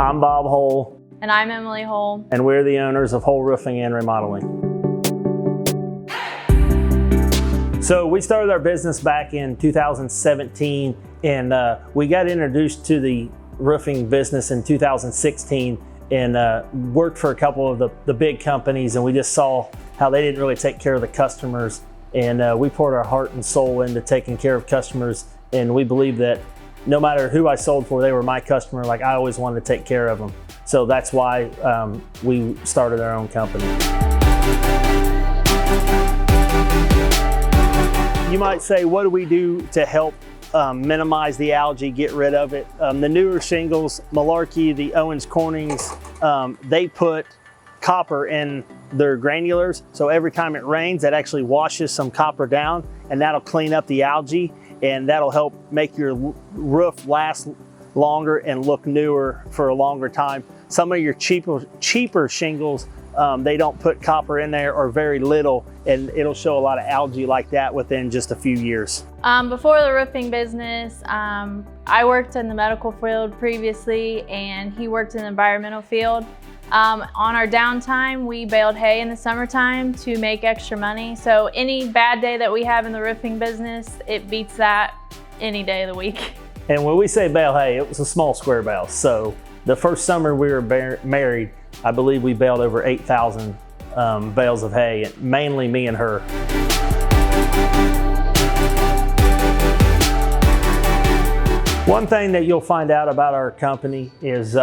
I'm Bob Hoel. And I'm Emily Hoel. And we're the owners of Hoel Roofing and Remodeling. So we started our business back in 2017, and we got introduced to the roofing business in 2016 and worked for a couple of the big companies, and we just saw how they didn't really take care of the customers. And we poured our heart and soul into taking care of customers, and we believe that no matter who I sold for, they were my customer. Like, I always wanted to take care of them. So that's why we started our own company. You might say, what do we do to help minimize the algae, get rid of it? The newer shingles, Malarkey, the Owens Cornings, they put copper in their granulars. So every time it rains, that actually washes some copper down, and that'll clean up the algae, and that'll help make your roof last longer and look newer for a longer time. Some of your cheaper shingles, they don't put copper in there, or very little, and it'll show a lot of algae like that within just a few years. Before the roofing business, I worked in the medical field previously, and he worked in the environmental field. On our downtime, we baled hay in the summertime to make extra money. So any bad day that we have in the roofing business, it beats that any day of the week. And when we say bale hay, it was a small square bale. So the first summer we were married, I believe we baled over 8,000 bales of hay, mainly me and her. One thing that you'll find out about our company is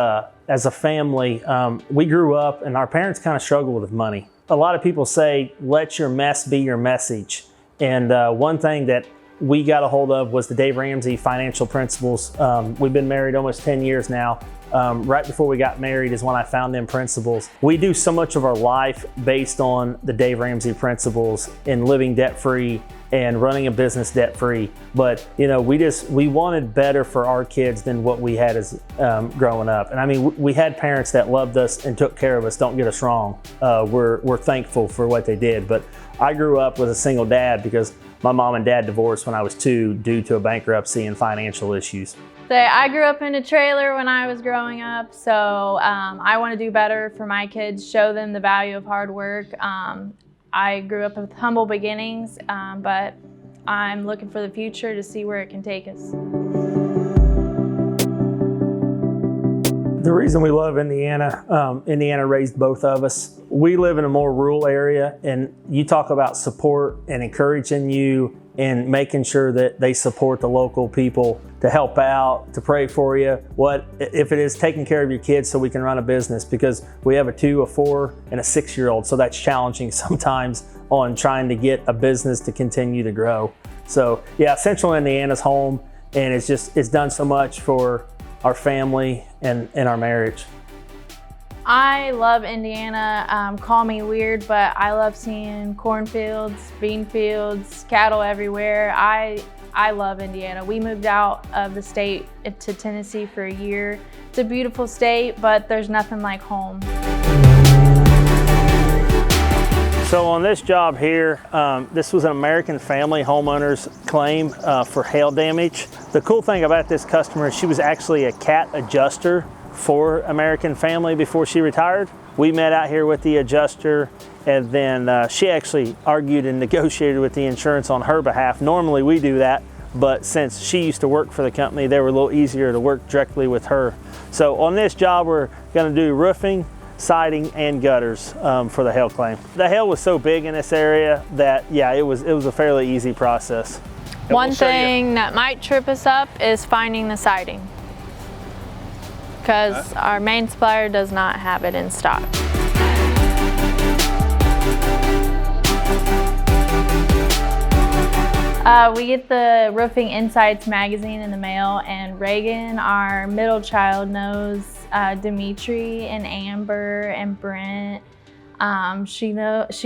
as a family, we grew up and our parents kind of struggled with money. A lot of people say, let your mess be your message. And one thing that we got a hold of was the Dave Ramsey financial principles. We've been married almost 10 years now. Right before we got married is when I found them principles. We do so much of our life based on the Dave Ramsey principles in living debt-free and running a business debt-free. But you know, we wanted better for our kids than what we had as growing up. And I mean, we had parents that loved us and took care of us, don't get us wrong. We're thankful for what they did. But I grew up with a single dad because my mom and dad divorced when I was 2 due to a bankruptcy and financial issues. So I grew up in a trailer when I was growing up, so I want to do better for my kids, show them the value of hard work. I grew up with humble beginnings, but I'm looking for the future to see where it can take us. The reason we love Indiana, Indiana raised both of us. We live in a more rural area, and you talk about support and encouraging you and making sure that they support the local people to help out, to pray for you. What if it is taking care of your kids so we can run a business, because we have a 2, a 4, and a 6-year-old, so that's challenging sometimes on trying to get a business to continue to grow. So yeah, Central Indiana's home, and it's done so much for our family and our marriage. I love Indiana. Call me weird, but I love seeing cornfields, bean fields, cattle everywhere. I love Indiana. We moved out of the state to Tennessee for a year. It's a beautiful state, but there's nothing like home. So on this job here, this was an American Family homeowners claim for hail damage. The cool thing about this customer is she was actually a cat adjuster for American Family before she retired. We met out here with the adjuster, and then she actually argued and negotiated with the insurance on her behalf. Normally we do that, but since she used to work for the company, they were a little easier to work directly with her. So on this job, we're gonna do roofing, siding, and gutters for the hail claim. The hail was so big in this area that, yeah, it was a fairly easy process. One thing that might trip us up is finding the siding, because our main supplier does not have it in stock. We get the Roofing Insights magazine in the mail, and Reagan, our middle child, knows Dimitri and Amber and Brent. She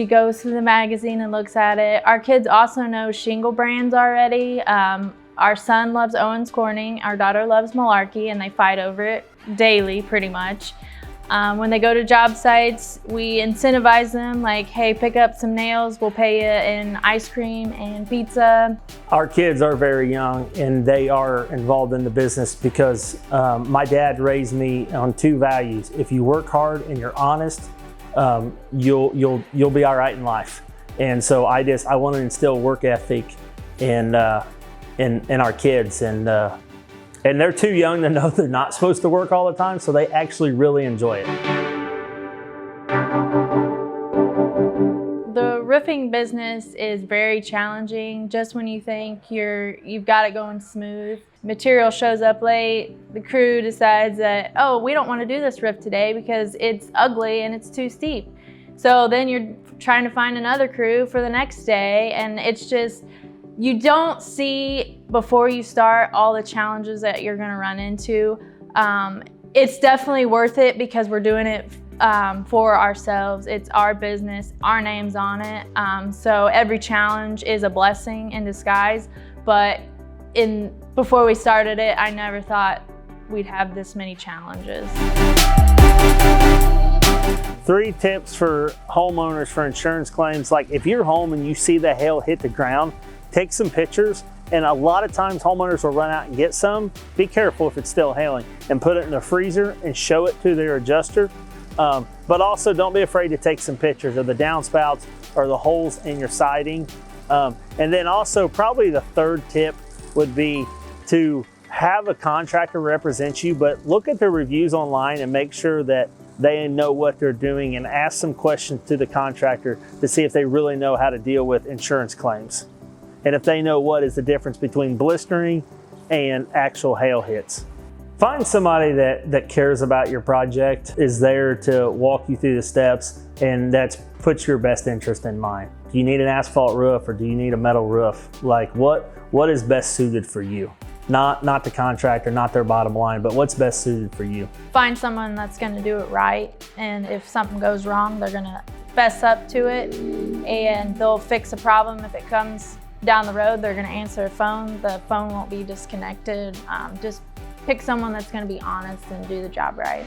goes through the magazine and looks at it. Our kids also know shingle brands already. Our son loves Owens Corning, our daughter loves Malarkey, and they fight over it daily pretty much. When they go to job sites, we incentivize them like, hey, pick up some nails, we'll pay you in ice cream and pizza. Our kids are very young and they are involved in the business because my dad raised me on 2 values. If you work hard and you're honest, you'll be all right in life. And so I want to instill work ethic in our kids, and they're too young to know they're not supposed to work all the time, so they actually really enjoy it. The roofing business is very challenging. Just when you think you've got it going smooth, material shows up late, the crew decides that, oh, we don't want to do this roof today because it's ugly and it's too steep. So then you're trying to find another crew for the next day, and it's just, you don't see before you start all the challenges that you're gonna run into. It's definitely worth it because we're doing it for ourselves. It's our business, our name's on it. So every challenge is a blessing in disguise. But before we started it, I never thought we'd have this many challenges. 3 tips for homeowners for insurance claims. Like if you're home and you see the hail hit the ground, take some pictures, and a lot of times homeowners will run out and get some. Be careful if it's still hailing, and put it in the freezer and show it to their adjuster. But also don't be afraid to take some pictures of the downspouts or the holes in your siding. And then also probably the 3rd tip would be to have a contractor represent you, but look at their reviews online and make sure that they know what they're doing, and ask some questions to the contractor to see if they really know how to deal with insurance claims. And if they know what is the difference between blistering and actual hail hits. Find somebody that cares about your project, is there to walk you through the steps, and that's puts your best interest in mind. Do you need an asphalt roof or do you need a metal roof? Like what is best suited for you? Not the contractor, not their bottom line, but what's best suited for you. Find someone that's gonna do it right, and if something goes wrong, they're gonna fess up to it, and they'll fix a problem. If it comes down the road, they're gonna answer the phone won't be disconnected. Just pick someone that's gonna be honest and do the job right.